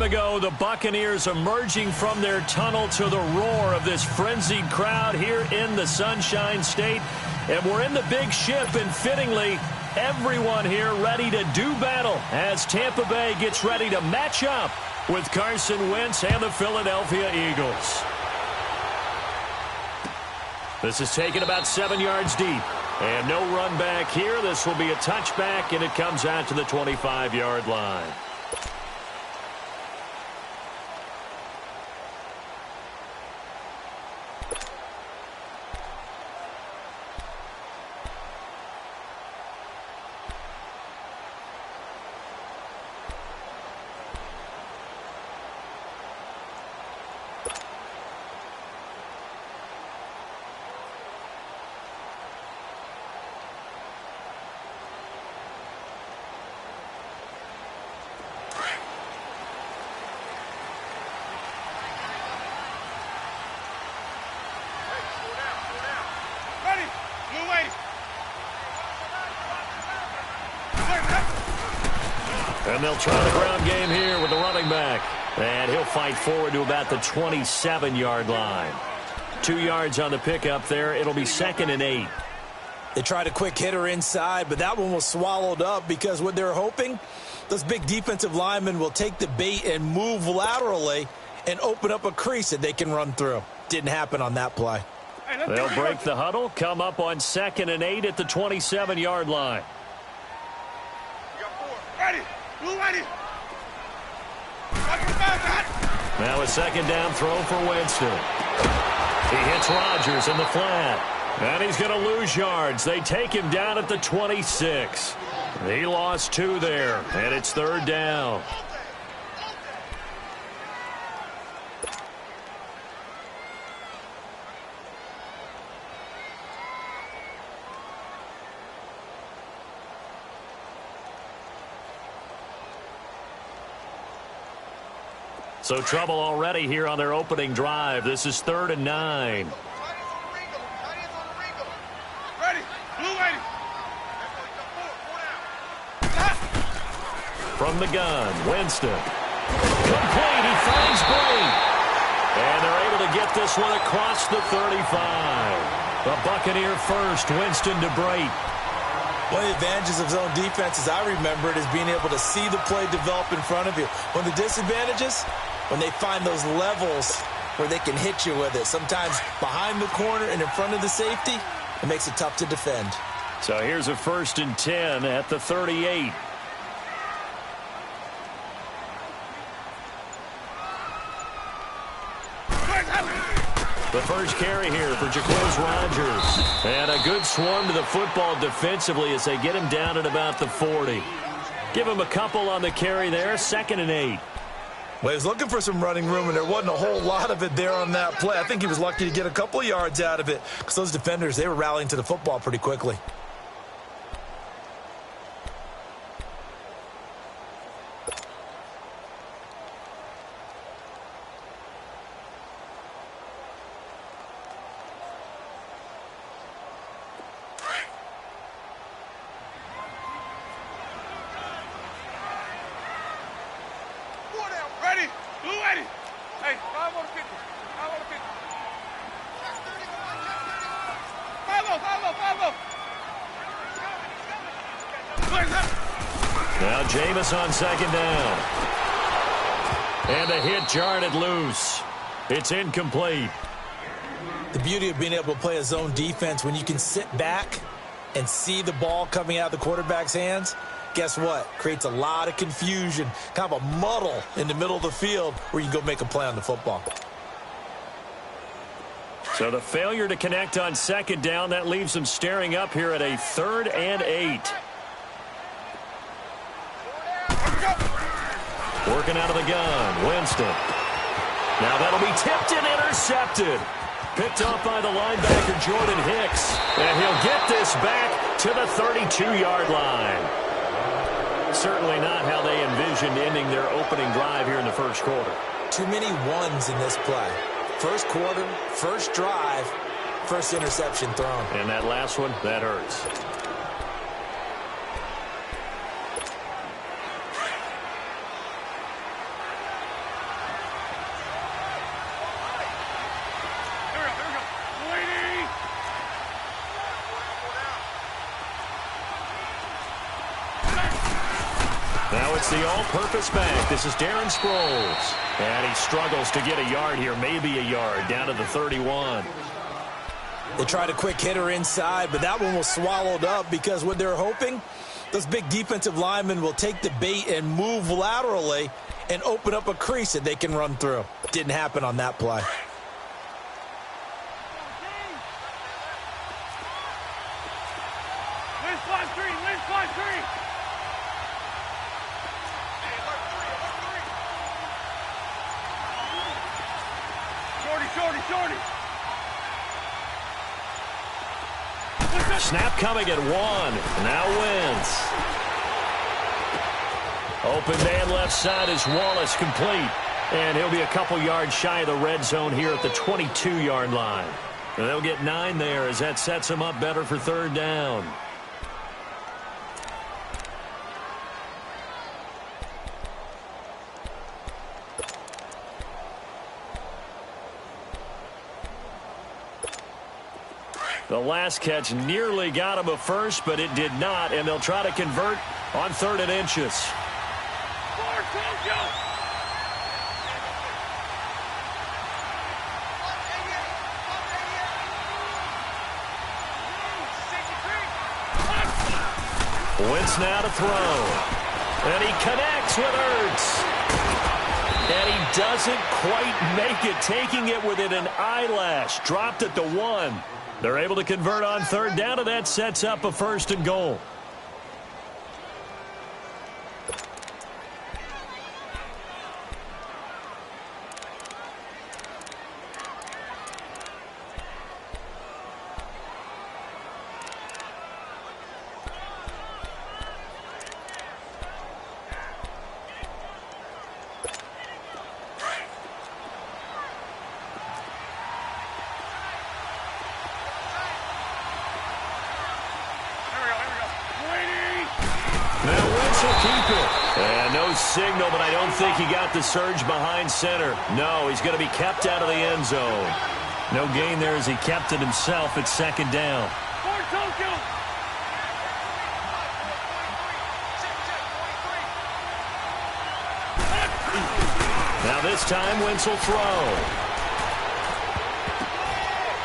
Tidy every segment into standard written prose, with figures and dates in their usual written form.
time ago, the Buccaneers emerging from their tunnel to the roar of this frenzied crowd here in the Sunshine State. And we're in the big ship, and fittingly, everyone here ready to do battle as Tampa Bay gets ready to match up with Carson Wentz and the Philadelphia Eagles. This is taken about 7 yards deep. And no run back here. This will be a touchback, and it comes out to the 25-yard line. And they'll try the ground game here with the running back. And he'll fight forward to about the 27-yard line. 2 yards on the pickup there. It'll be 2nd and 8. They tried a quick hitter inside, but that one was swallowed up because what they're hoping, those big defensive linemen will take the bait and move laterally and open up a crease that they can run through. Didn't happen on that play. They'll break the huddle, come up on 2nd and 8 at the 27-yard line. Now a 2nd down throw for Winston. He hits Rodgers in the flat. And he's going to lose yards. They take him down at the 26. He lost 2 there, and it's 3rd down. So trouble already here on their opening drive. This is 3rd and 9. From the gun, Winston. Complete, he finds Bray. And they're able to get this one across the 35. The Buccaneer first, Winston to Bray. One of the advantages of zone defense, as I remember it, is being able to see the play develop in front of you. One of the disadvantages, when they find those levels where they can hit you with it. Sometimes behind the corner and in front of the safety, it makes it tough to defend. So here's a 1st and 10 at the 38. The first carry here for Jacquizz Rodgers. And a good swarm to the football defensively as they get him down at about the 40. Give him a couple on the carry there, 2nd and 8. Well, he was looking for some running room, and there wasn't a whole lot of it there on that play. I think he was lucky to get a couple of yards out of it because those defenders, they were rallying to the football pretty quickly. Now Jameis on 2nd down. And a hit jarred it loose. It's incomplete. The beauty of being able to play a zone defense, when you can sit back and see the ball coming out of the quarterback's hands, guess what? Creates a lot of confusion, kind of a muddle in the middle of the field where you can go make a play on the football. So the failure to connect on 2nd down, that leaves them staring up here at a 3rd and 8. Working out of the gun, Winston. Now that'll be tipped and intercepted. Picked off by the linebacker, Jordan Hicks. And he'll get this back to the 32-yard line. Certainly not how they envisioned ending their opening drive here in the first quarter. Too many ones in this play. First quarter, first drive, first interception thrown. And that last one, that hurts. It's the all-purpose back. This is Darren Sproles. And he struggles to get a yard here, maybe a yard, down to the 31. They tried a quick hitter inside, but that one was swallowed up because what they're hoping, those big defensive linemen will take the bait and move laterally and open up a crease that they can run through. Didn't happen on that play. Snap coming at 1. Now Wentz. Open man left side is Wallace, complete. And he'll be a couple yards shy of the red zone here at the 22-yard line. And they'll get 9 there as that sets them up better for third down. The last catch nearly got him a first, but it did not, and they'll try to convert on 3rd and inches. Wentz now to throw. And he connects with Ertz. And he doesn't quite make it, taking it within an eyelash. Dropped at the 1. They're able to convert on 3rd down, and that sets up a 1st and goal. Signal, but I don't think he got the surge behind center. No, he's going to be kept out of the end zone. No gain there as he kept it himself at 2nd down. Now this time Wentz will throw.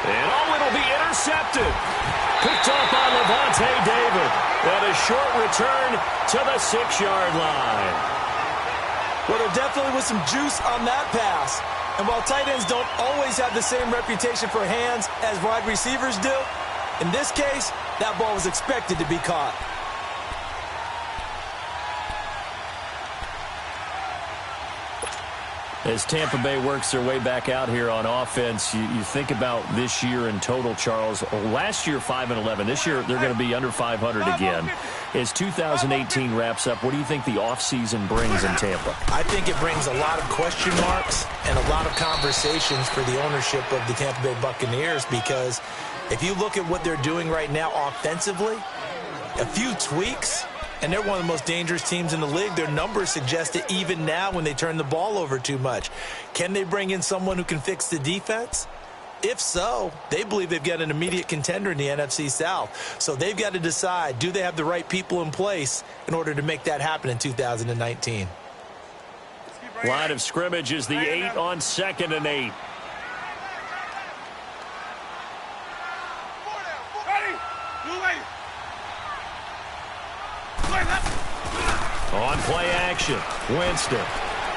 And it'll be intercepted. Picked off by Levante David. And a short return to the 6-yard line. Well, there definitely was some juice on that pass. And while tight ends don't always have the same reputation for hands as wide receivers do, in this case, that ball was expected to be caught. As Tampa Bay works their way back out here on offense, you think about this year in total, Charles. Last year, 5-11. This year, they're going to be under 500 again. As 2018 wraps up, what do you think the offseason brings in Tampa? I think it brings a lot of question marks and a lot of conversations for the ownership of the Tampa Bay Buccaneers, because if you look at what they're doing right now offensively, a few tweaks, and they're one of the most dangerous teams in the league. Their numbers suggest it even now when they turn the ball over too much. Can they bring in someone who can fix the defense? If so, they believe they've got an immediate contender in the NFC South. So they've got to decide, do they have the right people in place in order to make that happen in 2019? Line of scrimmage is the 8 on 2nd and 8. On play action, Winston.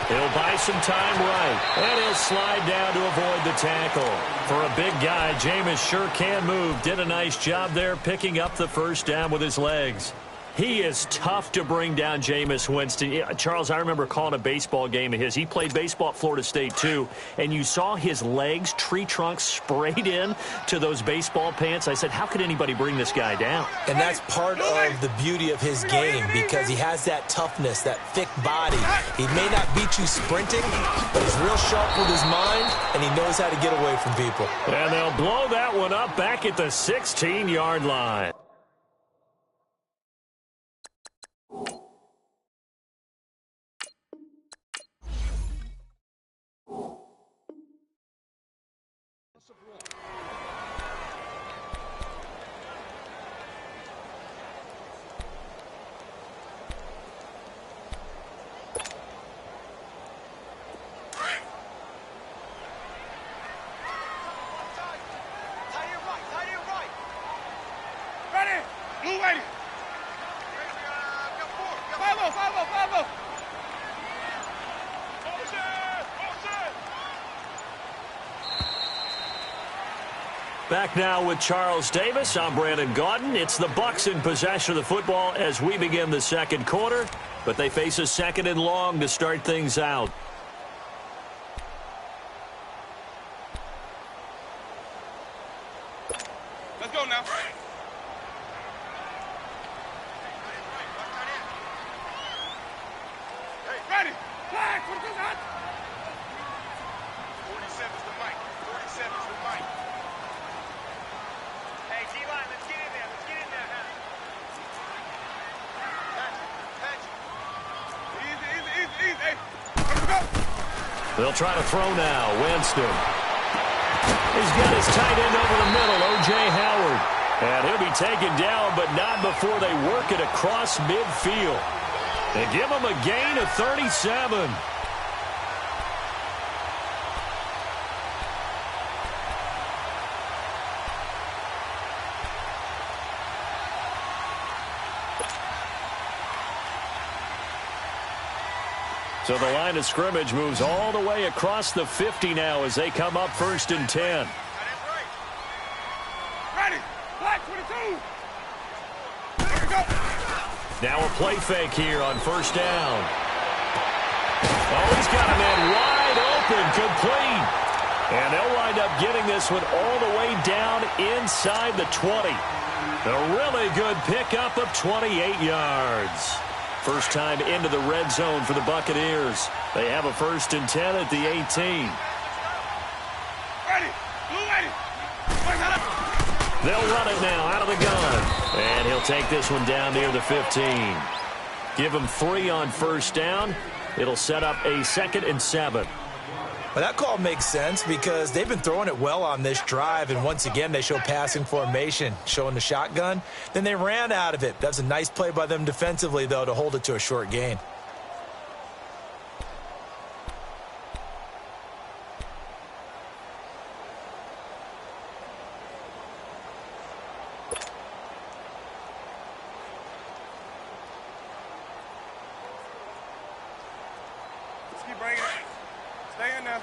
He'll buy some time right, and he'll slide down to avoid the tackle. For a big guy, Jameis sure can move. Did a nice job there picking up the 1st down with his legs. He is tough to bring down, Jameis Winston. Yeah, Charles, I remember calling a baseball game of his. He played baseball at Florida State, too, and you saw his legs, tree trunks sprayed in to those baseball pants. I said, how could anybody bring this guy down? And that's part of the beauty of his game, because he has that toughness, that thick body. He may not beat you sprinting, but he's real sharp with his mind, and he knows how to get away from people. And they'll blow that one up back at the 16-yard line. Back now with Charles Davis. I'm Brandon Gaudin. It's the Bucs in possession of the football as we begin the second quarter, but they face a second and long to start things out. Let's go now. Ready. Flag. What is that? 47's the mic. 47's the mic. Hey, D-line, let's get in there. Let's get in there now. Catch. Easy. Hey, let's go. They'll try to throw now. Winston. He's got his tight end over the middle, O.J. Howard. And he'll be taken down, but not before they work it across midfield. They give him a gain of 37. So the line of scrimmage moves all the way across the 50 now as they come up 1st and 10. Ready. Flag 22. There we go. Now a play fake here on 1st down. Oh, he's got a man wide open, complete. And they'll wind up getting this one all the way down inside the 20. A really good pickup of 28 yards. First time into the red zone for the Buccaneers. They have a 1st and 10 at the 18. Ready. Blue ready. They'll run it now out of the gun. And he'll take this one down near the 15. Give him 3 on 1st down. It'll set up a 2nd and 7. Well, that call makes sense because they've been throwing it well on this drive, and once again they show passing formation, showing the shotgun. Then they ran out of it. That's a nice play by them defensively, though, to hold it to a short gain. Let's keep bringing it. Stay in there.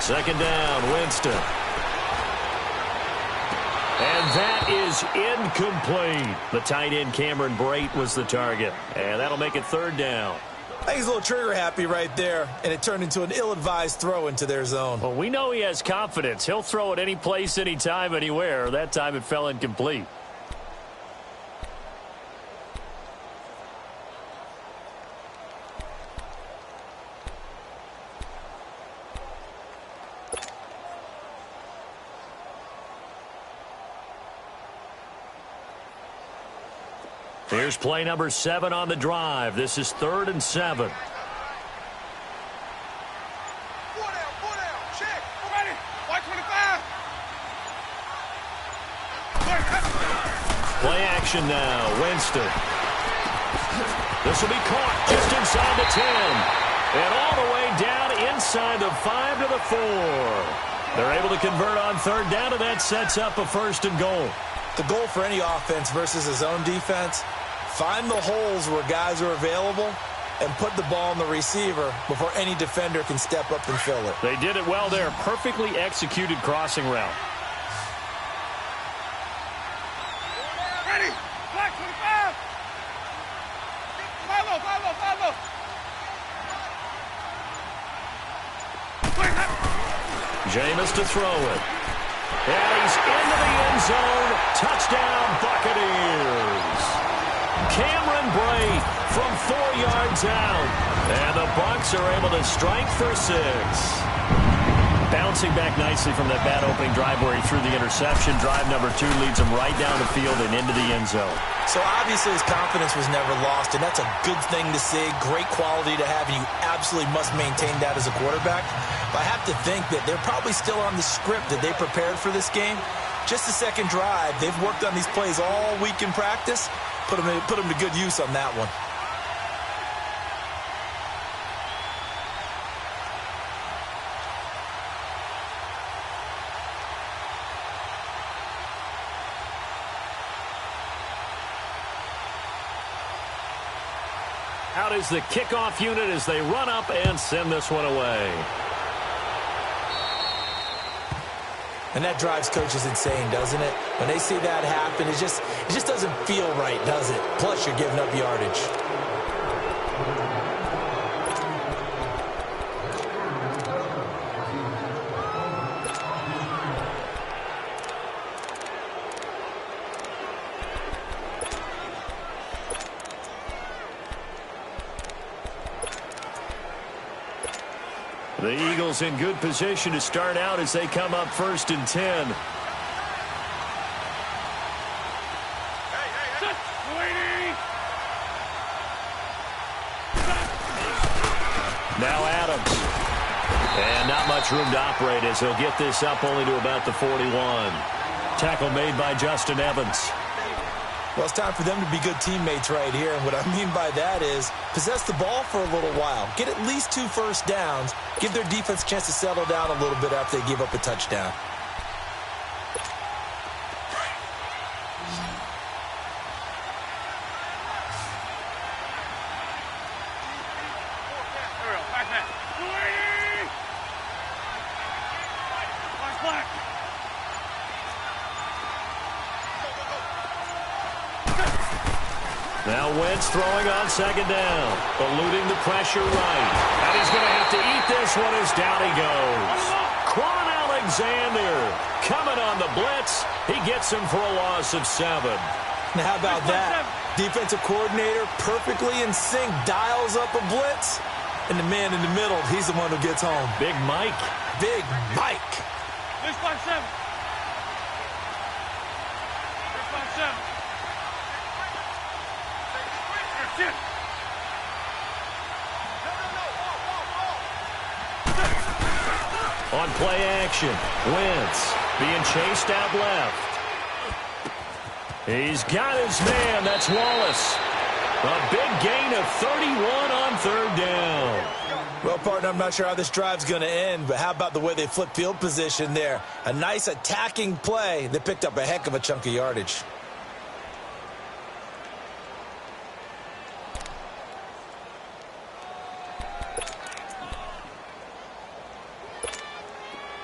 Second down, Winston. And that is incomplete. The tight end, Cameron Brate, was the target. And that'll make it 3rd down. I think he's a little trigger happy right there, and it turned into an ill-advised throw into their zone. Well, we know he has confidence. He'll throw it any place, anytime, anywhere. That time it fell incomplete. Here's play number 7 on the drive. This is 3rd and 7. Check. Ready. White 25. Play action now. Winston. This will be caught just inside the 10. And all the way down inside the 5 to the 4. They're able to convert on 3rd down, and that sets up a 1st and goal. The goal for any offense versus his own defense, find the holes where guys are available and put the ball on the receiver before any defender can step up and fill it. They did it well there. Perfectly executed crossing route. Ready. Black 25. Follow. Jameis to throw it. And he's into the end zone. Touchdown, Buccaneers. Cameron Brate from 4 yards out. And the Bucs are able to strike for 6. Bouncing back nicely from that bad opening drive where he threw the interception. Drive number 2 leads him right down the field and into the end zone. So obviously his confidence was never lost, and that's a good thing to see. Great quality to have, and you absolutely must maintain that as a quarterback. But I have to think that they're probably still on the script that they prepared for this game. Just the second drive. They've worked on these plays all week in practice. Put them to good use on that one. Out is the kickoff unit as they run up and send this one away. And that drives coaches insane, doesn't it? When they see that happen, it just doesn't feel right, does it? Plus, you're giving up yardage. The Eagles in good position to start out as they come up 1st and 10. Now Adams. And not much room to operate as he'll get this up only to about the 41. Tackle made by Justin Evans. Well, it's time for them to be good teammates right here. And what I mean by that is possess the ball for a little while. Get at least 2 first downs. Give their defense a chance to settle down a little bit after they give up a touchdown. Now Wentz throwing on 2nd down, eluding the pressure right. And he's going to have to eat this one as down he goes. Quan Alexander coming on the blitz. He gets him for a loss of 7. Now, how about that? Defensive coordinator perfectly in sync, dials up a blitz. And the man in the middle, he's the one who gets home. Big Mike. Big Mike. This 5-7. This 5-7. On play action, Wentz being chased out left. He's got his man. That's Wallace. A big gain of 31 on 3rd down. Well, partner, I'm not sure how this drive's going to end, but how about the way they flip field position there? A nice attacking play that picked up a heck of a chunk of yardage.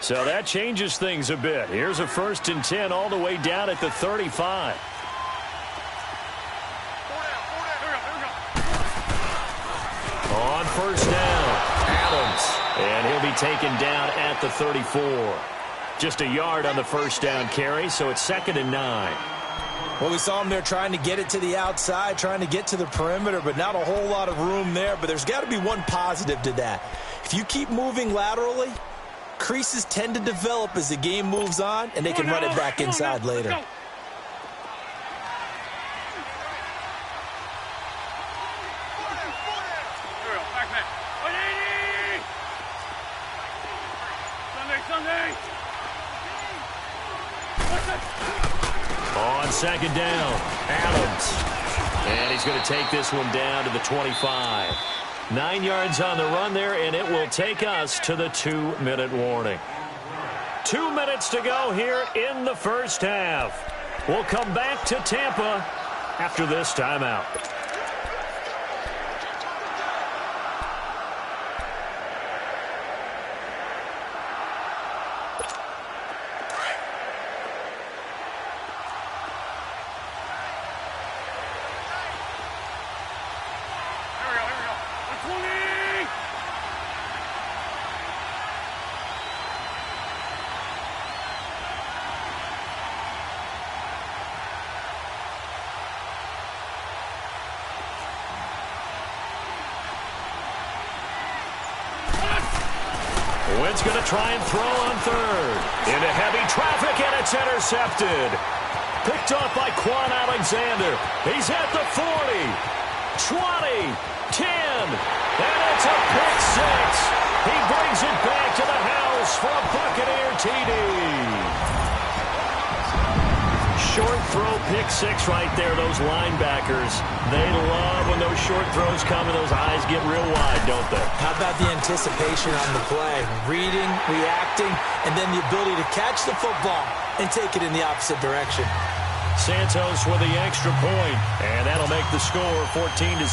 So that changes things a bit. Here's a 1st and 10 all the way down at the 35. On 1st down, Adams. And he'll be taken down at the 34. Just a yard on the 1st down carry, so it's 2nd and 9. Well, we saw him there trying to get it to the outside, trying to get to the perimeter, but not a whole lot of room there. But there's got to be one positive to that. If you keep moving laterally, creases tend to develop as the game moves on, and they can run it back inside later. On 2nd down, Adams. And he's going to take this one down to the 25. 9 yards on the run there, and it will take us to the 2-minute warning. 2 minutes to go here in the 1st half. We'll come back to Tampa after this timeout. Wentz going to try and throw on 3rd. Into heavy traffic, and it's intercepted. Picked off by Quan Alexander. He's at the 40, 20, 10, and it's a pick 6. He brings it back to the house for a Buccaneer TD. Short throw, pick 6 right there. Those linebackers, they love when those short throws come and those eyes get real wide, don't they? How about the anticipation on the play? Reading, reacting, and then the ability to catch the football and take it in the opposite direction. Santos with the extra point, and that'll make the score 14-0.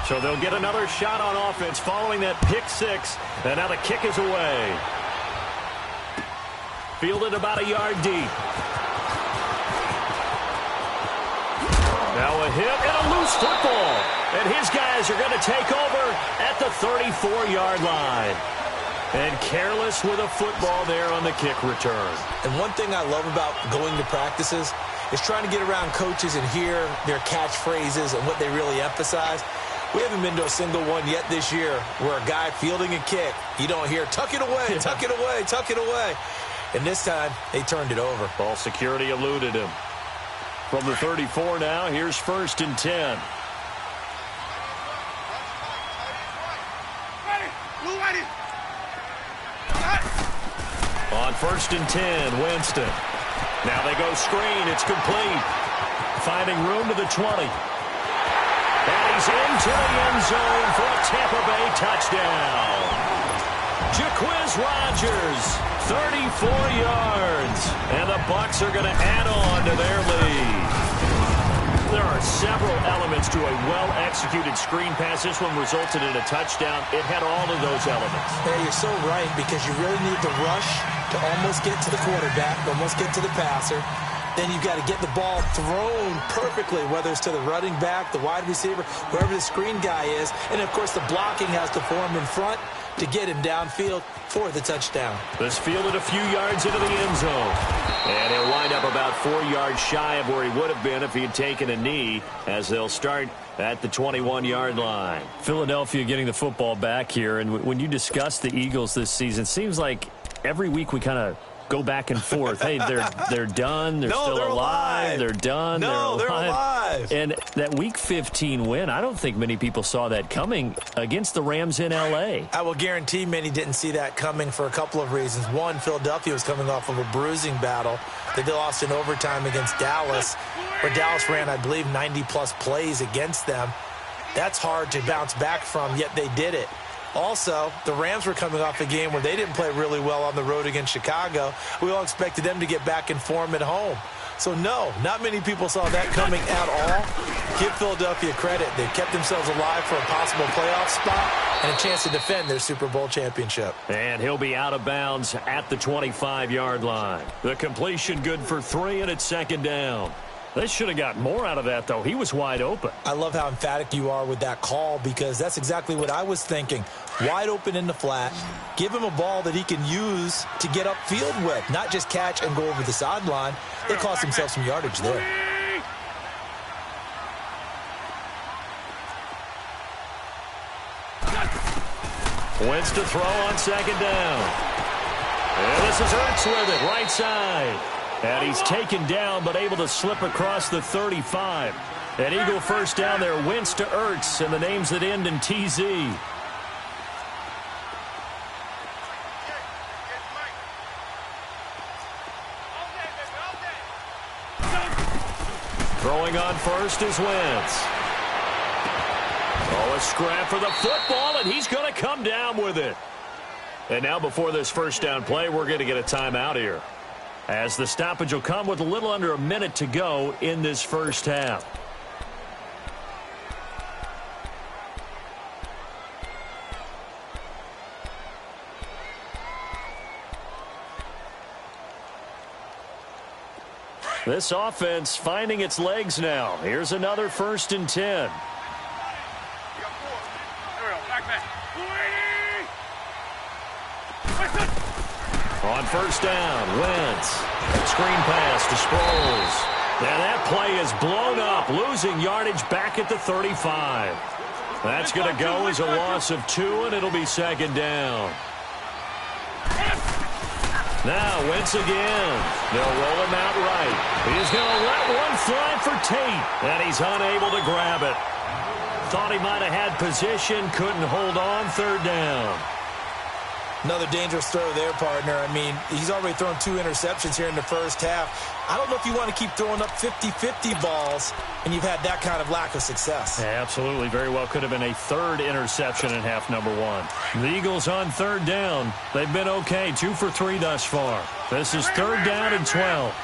So they'll get another shot on offense following that pick six. And now the kick is away. Fielded about a yard deep. Now a hit and a loose football. And his guys are going to take over at the 34-yard line. And careless with a football there on the kick return. And one thing I love about going to practices is trying to get around coaches and hear their catchphrases and what they really emphasize. We haven't been to a single one yet this year where a guy fielding a kick, you don't hear, tuck it away, tuck it away, tuck it away. And this time, they turned it over. Ball security eluded him. From the 34 now, here's 1st and 10. On 1st and 10, Winston. Now they go screen. It's complete. Finding room to the 20. And he's into the end zone for a Tampa Bay touchdown. Jaquiz Rodgers, 34 yards. And the Bucs are going to add on to their lead. There are several elements to a well-executed screen pass. This one resulted in a touchdown. It had all of those elements. Yeah, you're so right, because you really need the rush to almost get to the quarterback, almost get to the passer. Then you've got to get the ball thrown perfectly, whether it's to the running back, the wide receiver, whoever the screen guy is. And, of course, the blocking has to form in front to get him downfield for the touchdown. This fielded a few yards into the end zone. And he'll wind up about 4 yards shy of where he would have been if he had taken a knee, as they'll start at the 21-yard line. Philadelphia getting the football back here. And when you discuss the Eagles this season, it seems like every week we kind of go back and forth. Hey, they're done. They're still alive. They're done. They're alive. And that Week 15 win, I don't think many people saw that coming against the Rams in L.A. I will guarantee many didn't see that coming for a couple of reasons. One, Philadelphia was coming off of a bruising battle. They lost in overtime against Dallas, where Dallas ran, I believe, 90-plus plays against them. That's hard to bounce back from, yet they did it. Also, the Rams were coming off a game where they didn't play really well on the road against Chicago. We all expected them to get back in form at home. So, no, not many people saw that coming at all. Give Philadelphia credit. They kept themselves alive for a possible playoff spot and a chance to defend their Super Bowl championship. And he'll be out of bounds at the 25-yard line. The completion good for 3, and it's 2nd down. They should have got more out of that, though. He was wide open. I love how emphatic you are with that call, because that's exactly what I was thinking. Wide open in the flat. Give him a ball that he can use to get upfield with, not just catch and go over the sideline. They cost themselves some yardage there. Wentz to throw on 2nd down. And this is Ertz with it, right side. And he's taken down, but able to slip across the 35. An Eagle first down there, Wentz to Ertz, and the names that end in TZ. Throwing on first is Wentz. Oh, a scrap for the football, and he's going to come down with it. And now before this first down play, we're going to get a timeout here, as the stoppage will come with a little under a minute to go in this first half. This offense finding its legs now. Here's another 1st and 10. On first down, Wentz. Screen pass to Sproles. And that play is blown up, losing yardage back at the 35. That's going to go as a loss of 2, and it'll be 2nd down. Now Wentz again. They'll roll him out right. He's going to let one fly for Tate, and he's unable to grab it. Thought he might have had position, couldn't hold on. 3rd down. Another dangerous throw there, partner. I mean, he's already thrown 2 interceptions here in the first half. I don't know if you want to keep throwing up 50-50 balls, and you've had that kind of lack of success. Yeah, absolutely. Very well could have been a 3rd interception in half number 1. The Eagles on 3rd down. They've been okay. 2 for 3 thus far. This is 3rd down and 12.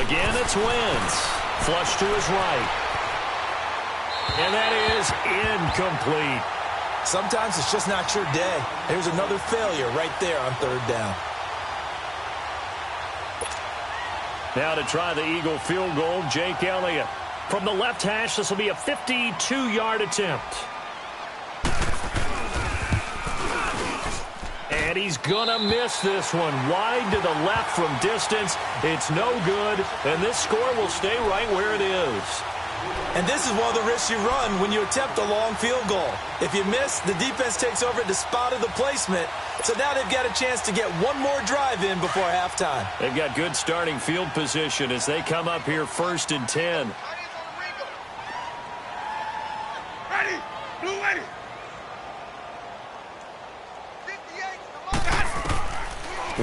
Again, it's Wentz. Flush to his right. And that is incomplete. Sometimes it's just not your day. Here's another failure right there on third down. Now to try the Eagle field goal, Jake Elliott. From the left hash, this will be a 52-yard attempt. And he's going to miss this one. Wide to the left from distance. It's no good, and this score will stay right where it is. And this is one of the risks you run when you attempt a long field goal. If you miss, the defense takes over at the spot of the placement. So now they've got a chance to get one more drive in before halftime. They've got good starting field position as they come up here 1st and 10. Ready. Blue ready.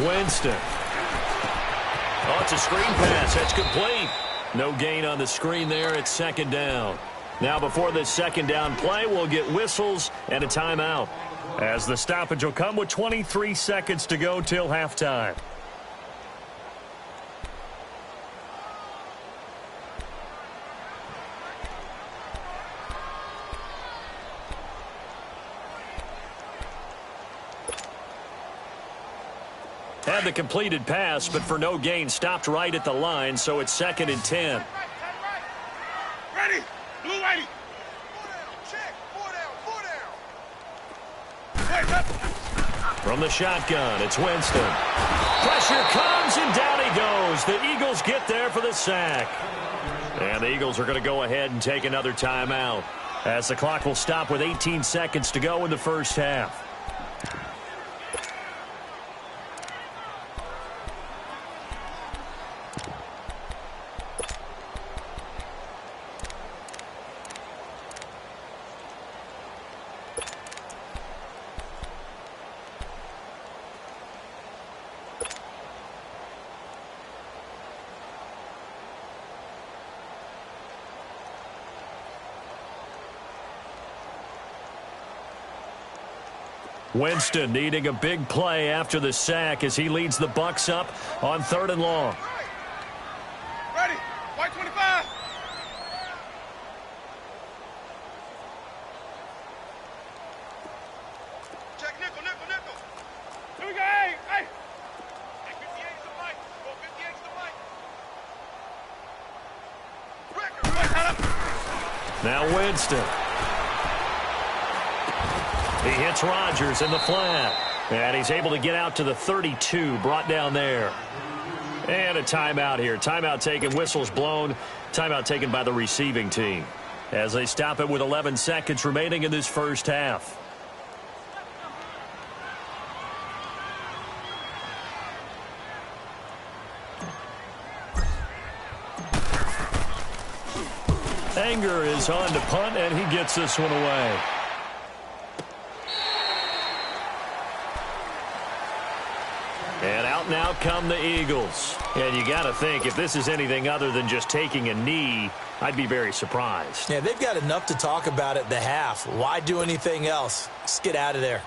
Winston. Oh, it's a screen pass. That's complete. No gain on the screen there. It's 2nd down. Now before this 2nd down play, we'll get whistles and a timeout, as the stoppage will come with 23 seconds to go till halftime. Had the completed pass, but for no gain, stopped right at the line, so it's 2nd and 10. Ready. Blue ready. From the shotgun, it's Winston. Pressure comes, and down he goes. The Eagles get there for the sack. And the Eagles are going to go ahead and take another timeout, as the clock will stop with 18 seconds to go in the first half. Winston needing a big play after the sack as he leads the Bucs up on 3rd and long. Ready. White 25. Check nickel, nickel, nickel. Here we go. Hey, hey. 58's the mic. Go 58's the mic. Record. Now Winston. He hits Rodgers in the flat. And he's able to get out to the 32, brought down there. And a timeout here. Timeout taken, whistles blown. Timeout taken by the receiving team, as they stop it with 11 seconds remaining in this first half. Anger is on to punt, and he gets this one away. And out and out come the Eagles. And you got to think, if this is anything other than just taking a knee, I'd be very surprised. Yeah, they've got enough to talk about at the half. Why do anything else? Just get out of there.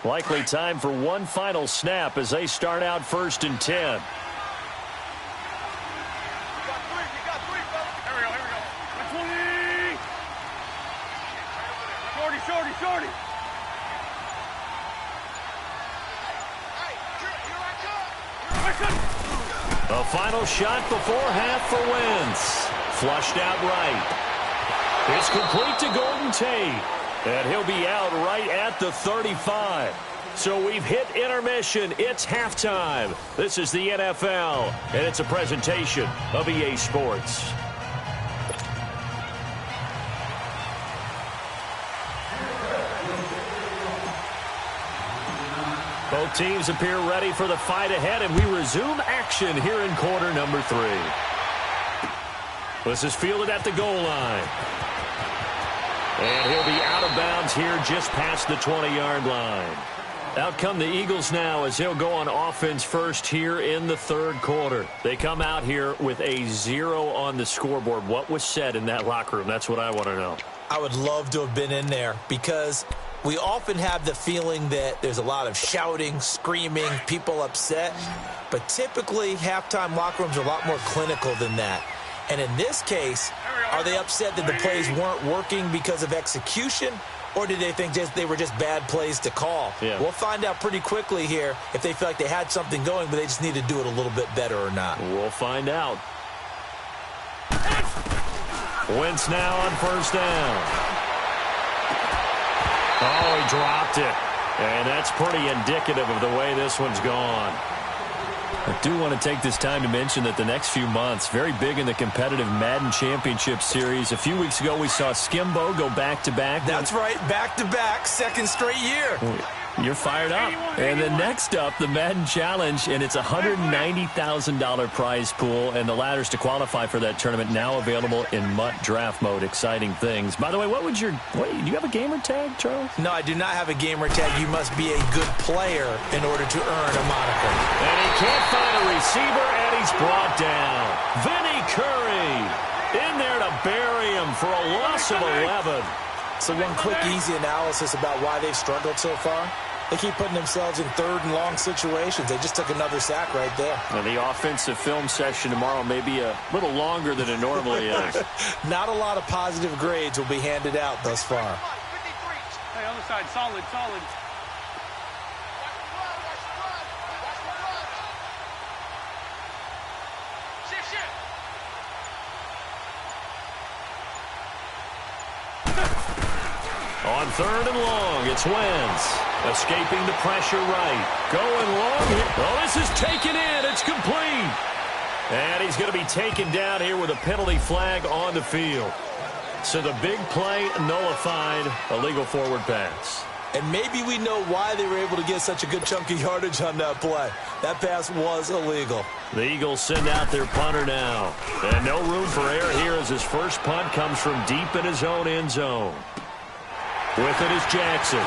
Likely time for one final snap as they start out 1st and 10. Shorty. A final shot before half for Wentz. Flushed out right. It's complete to Golden Tate. And he'll be out right at the 35. So we've hit intermission. It's halftime. This is the NFL, and it's a presentation of EA Sports. Both teams appear ready for the fight ahead, and we resume action here in quarter number 3. This is fielded at the goal line. And he'll be out of bounds here just past the 20-yard line. Out come the Eagles now as he'll go on offense first here in the 3rd quarter. They come out here with a 0 on the scoreboard. What was said in that locker room? That's what I want to know. I would love to have been in there because We often have the feeling that there's a lot of shouting, screaming, people upset. But typically, halftime locker rooms are a lot more clinical than that. And in this case, are they upset that the plays weren't working because of execution? Or did they think they were just bad plays to call? Yeah. We'll find out pretty quickly here if they feel like they had something going, but they just need to do it a little bit better or not. We'll find out. Wentz now on first down. Oh, he dropped it. And that's pretty indicative of the way this one's gone. I do want to take this time to mention that the next few months, very big in the competitive Madden Championship Series. A few weeks ago, we saw Skimbo go back-to-back. That's right, back-to-back, second straight year. You're fired up. And then next up, the Madden Challenge, and it's a $190,000 prize pool, and the ladders to qualify for that tournament now available in MUT draft mode. Exciting things. By the way, do you have a gamer tag, Charles? No, I do not have a gamer tag. You must be a good player in order to earn a moniker. And he can't find a receiver, and he's brought down. Vinny Curry in there to bury him for a loss of 11. So one quick, easy analysis about why they've struggled so far. They keep putting themselves in third and long situations. They just took another sack right there. And the offensive film session tomorrow may be a little longer than it normally is. Not a lot of positive grades will be handed out thus far. Hey, other side, solid, solid. On third and long, it's Wentz. Escaping the pressure right. Going long. Oh, this is taken in. It's complete. And he's going to be taken down here with a penalty flag on the field. So the big play nullified, illegal forward pass. And maybe we know why they were able to get such a good chunk of yardage on that play. That pass was illegal. The Eagles send out their punter now. And no room for error here as his first punt comes from deep in his own end zone. With it is Jackson.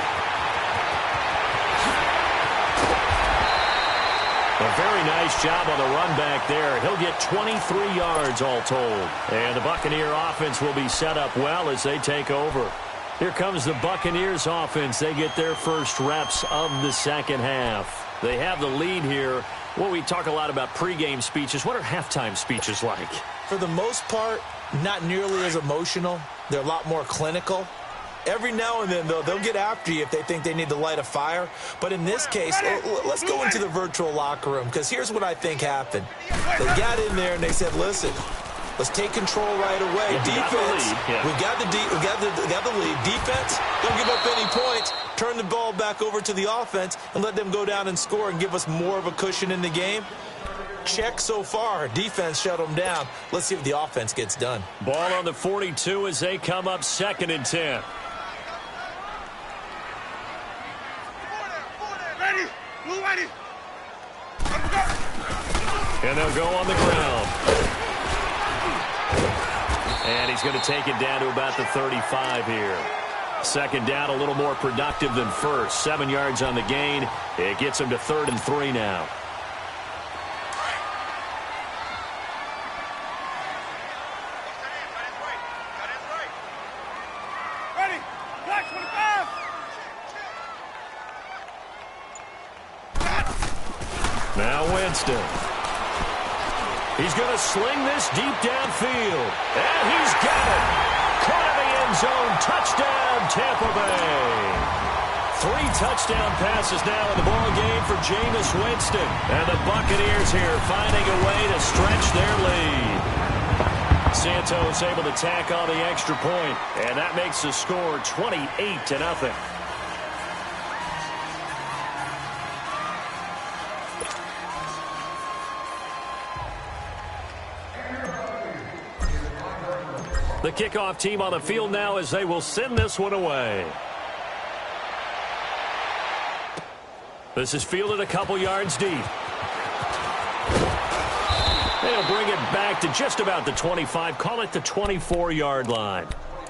A very nice job on the run back there. He'll get 23 yards all told. And the Buccaneer offense will be set up well as they take over. Here comes the Buccaneers offense. They get their first reps of the second half. They have the lead here. Well, we talk a lot about pregame speeches. What are halftime speeches like? For the most part, not nearly as emotional. They're a lot more clinical. Every now and then, though, they'll get after you if they think they need to light a fire. But in this case, let's go into the virtual locker room, because here's what I think happened. They got in there and they said, listen, let's take control right away. Defense, we got the lead. Defense, don't give up any points. Turn the ball back over to the offense and let them go down and score and give us more of a cushion in the game. Check so far. Defense shut them down. Let's see if the offense gets done. Ball on the 42 as they come up 2nd and 10. And they'll go on the ground. And he's going to take it down to about the 35 here. Second down, a little more productive than first. 7 yards on the gain. It gets him to 3rd and 3 now. Now Winston. He's going to sling this deep downfield. And he's got it. Caught in the end zone. Touchdown, Tampa Bay. 3 touchdown passes now in the ball game for Jameis Winston. And the Buccaneers here finding a way to stretch their lead. Santos able to tack on the extra point. And that makes the score 28-0. The kickoff team on the field now as they will send this one away. This is fielded a couple yards deep. They'll bring it back to just about the 25, call it the 24-yard line.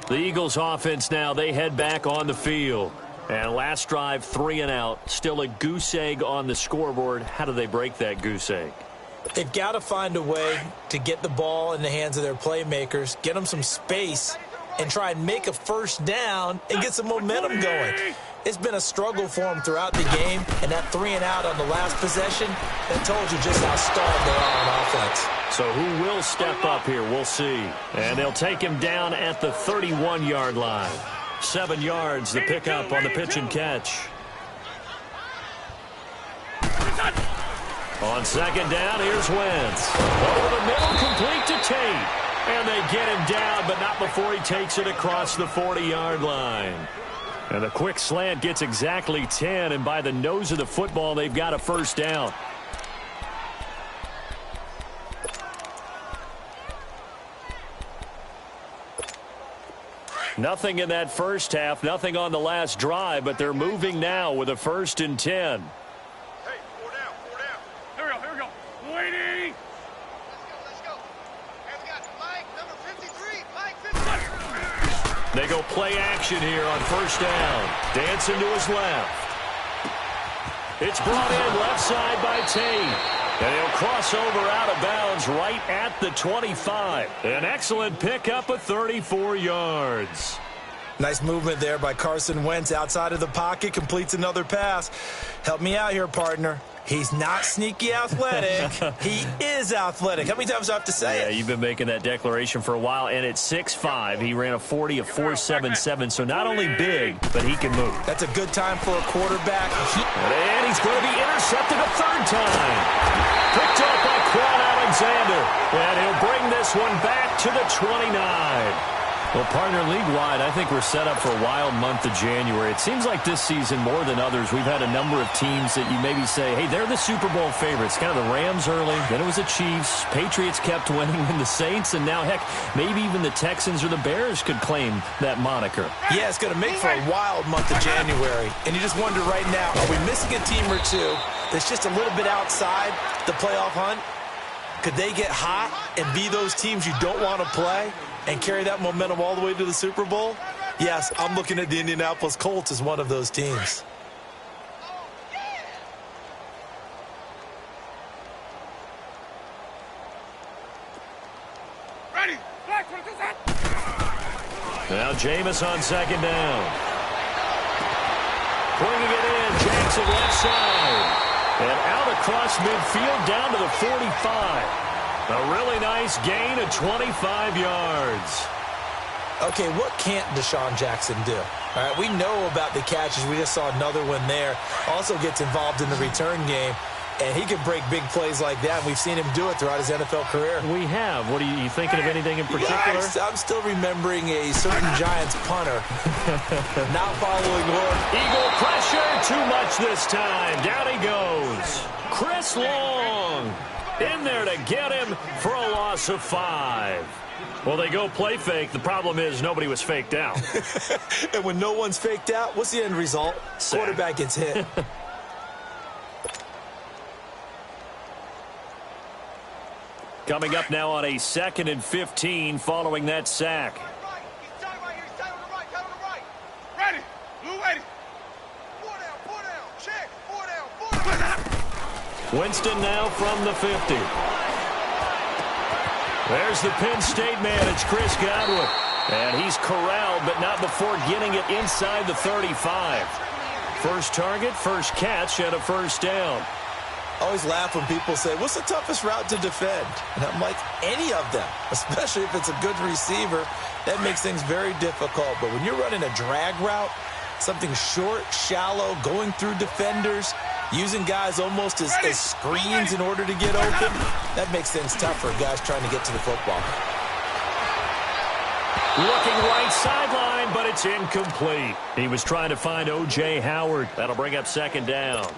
The Eagles offense now, they head back on the field. And last drive, 3 and out. Still a goose egg on the scoreboard. How do they break that goose egg? They've got to find a way to get the ball in the hands of their playmakers, get them some space, and try and make a first down and get some momentum going. It's been a struggle for them throughout the game, and that 3-and-out on the last possession, that told you just how starved they are on offense. So who will step up here? We'll see. And they'll take him down at the 31-yard line. 7 yards, the pickup on the pitch and catch. On second down, here's Wentz. Over the middle, complete to Tate. And they get him down, but not before he takes it across the 40-yard line. And the quick slant gets exactly 10, and by the nose of the football, they've got a first down. Nothing in that first half, nothing on the last drive, but they're moving now with a 1st and 10. Hey, 4 down, 4 down. Here we go. Waiting. Let's go. Hey, we got Mike, number 53. Mike, 53. They go play action here on first down. Dancing to his left. It's brought in left side by Tate. And he'll cross over out of bounds right at the 25. An excellent pickup of 34 yards. Nice movement there by Carson Wentz outside of the pocket, completes another pass. Help me out here, partner. He's not sneaky athletic. He is athletic. How many times do I have to say it? Yeah, you've been making that declaration for a while, and at 6'5", he ran a 40 of 4.77, so not only big, but he can move. That's a good time for a quarterback. And he's going to be intercepted a 3rd time. Picked up by Quan Alexander, and he'll bring this one back to the 29. Well, partner, league-wide, I think we're set up for a wild month of January. It seems like this season, more than others, we've had a number of teams that you maybe say, hey, they're the Super Bowl favorites. Kind of the Rams early, then it was the Chiefs. Patriots kept winning, and the Saints, and now, heck, maybe even the Texans or the Bears could claim that moniker. Yeah, it's going to make for a wild month of January. And you just wonder right now, are we missing a team or two that's just a little bit outside the playoff hunt? Could they get hot and be those teams you don't want to play and carry that momentum all the way to the Super Bowl? Yes, I'm looking at the Indianapolis Colts as one of those teams. Ready. Black, what is that? Now Jameis on second down. Bringing it in, Jackson left side. And out across midfield down to the 45. A really nice gain of 25 yards. Okay, what can't Deshaun Jackson do? All right, we know about the catches. We just saw another one there. Also gets involved in the return game. And he can break big plays like that. We've seen him do it throughout his NFL career. We have. What are you thinking of anything in particular? Yeah, I'm still remembering a certain Giants punter not following order. Eagle pressure, too much this time. Down he goes. Chris Long in there to get him for a loss of 5. Well, they go play fake. The problem is nobody was faked out. And when no one's faked out, what's the end result? Sack. Quarterback gets hit. Coming up now on a 2nd and 15 following that sack. He's tight right here. He's tight on the right. Tight on the right. Ready. Blue ready. 4 down. 4 down. Check. 4 down. 4 down. Winston now from the 50. There's the Penn State man. It's Chris Godwin. And he's corralled, but not before getting it inside the 35. First target, first catch, and a first down. I always laugh when people say, what's the toughest route to defend? And I'm like, any of them, especially if it's a good receiver. That makes things very difficult. But when you're running a drag route, something short, shallow, going through defenders, using guys almost as screens in order to get open, that makes things tough for guys trying to get to the football. Looking right sideline, but it's incomplete. He was trying to find O.J. Howard. That'll bring up second down.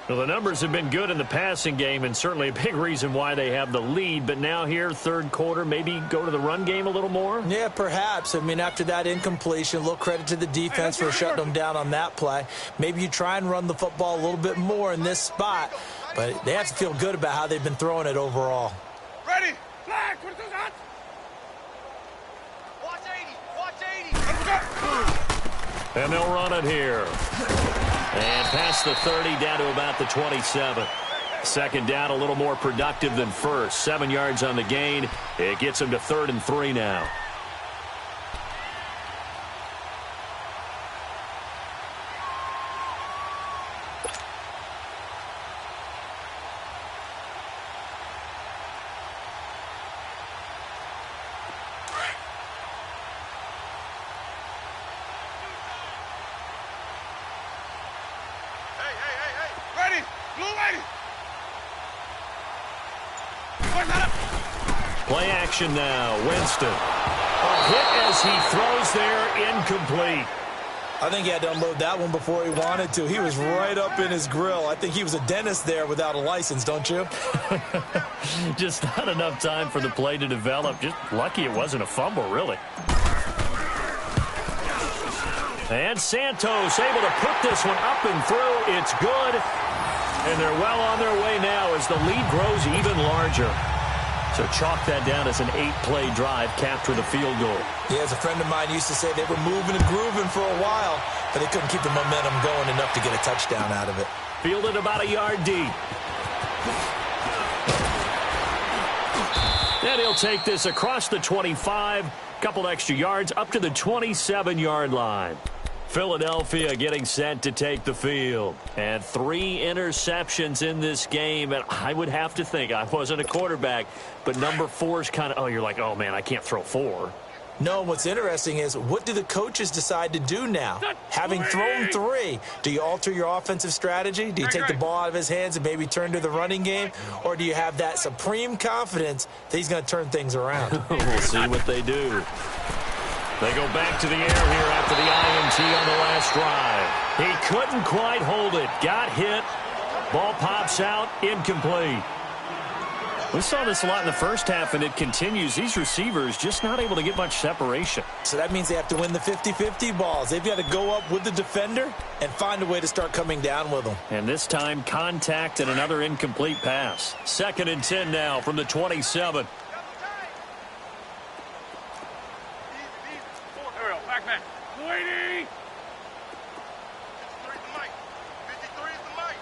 Well, the numbers have been good in the passing game, and certainly a big reason why they have the lead. But now here, third quarter, maybe go to the run game a little more? Yeah, perhaps. I mean, after that incompletion, a little credit to the defense for shutting them down on that play. Maybe you try and run the football a little bit more in this spot, but they have to feel good about how they've been throwing it overall. Ready. Black, what is that? Watch 80. And they'll run it here. And past the 30, down to about the 27. Second down, a little more productive than first. 7 yards on the gain. It gets them to 3rd and 3 now. Play action now. Winston. A hit as he throws there, incomplete. I think he had to unload that one before he wanted to. He was right up in his grill. I think he was a dentist there without a license, don't you? Just not enough time for the play to develop. Just lucky it wasn't a fumble, really. And Santos able to put this one up and through. It's good. And they're well on their way now as the lead grows even larger. So chalk that down as an 8-play drive, capped with a field goal. Yeah, as a friend of mine used to say, they were moving and grooving for a while, but they couldn't keep the momentum going enough to get a touchdown out of it. Fielded about a yard deep. And he'll take this across the 25, couple extra yards up to the 27-yard line. Philadelphia getting set to take the field. And 3 interceptions in this game. And I would have to think, I wasn't a quarterback, but number 4 is kind of, you're like, oh, man, I can't throw 4. No, what's interesting is, what do the coaches decide to do now? Having thrown 3, do you alter your offensive strategy? Do you take the ball out of his hands and maybe turn to the running game? Or do you have that supreme confidence that he's going to turn things around? We'll see what they do. They go back to the air here after the INT on the last drive. He couldn't quite hold it. Got hit. Ball pops out. Incomplete. We saw this a lot in the first half, and it continues. These receivers just not able to get much separation. So that means they have to win the 50-50 balls. They've got to go up with the defender and find a way to start coming down with them. And this time, contact and another incomplete pass. 2nd and 10 now from the 27. Waiting! 53 is the mic.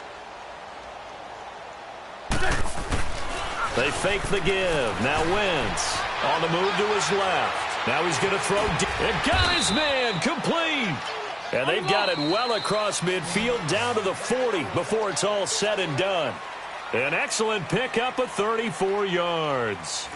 They fake the give. Now Wentz on the move to his left. Now he's going to throw deep. And got his man complete. And they've got it well across midfield down to the 40 before it's all said and done. An excellent pickup of 34 yards.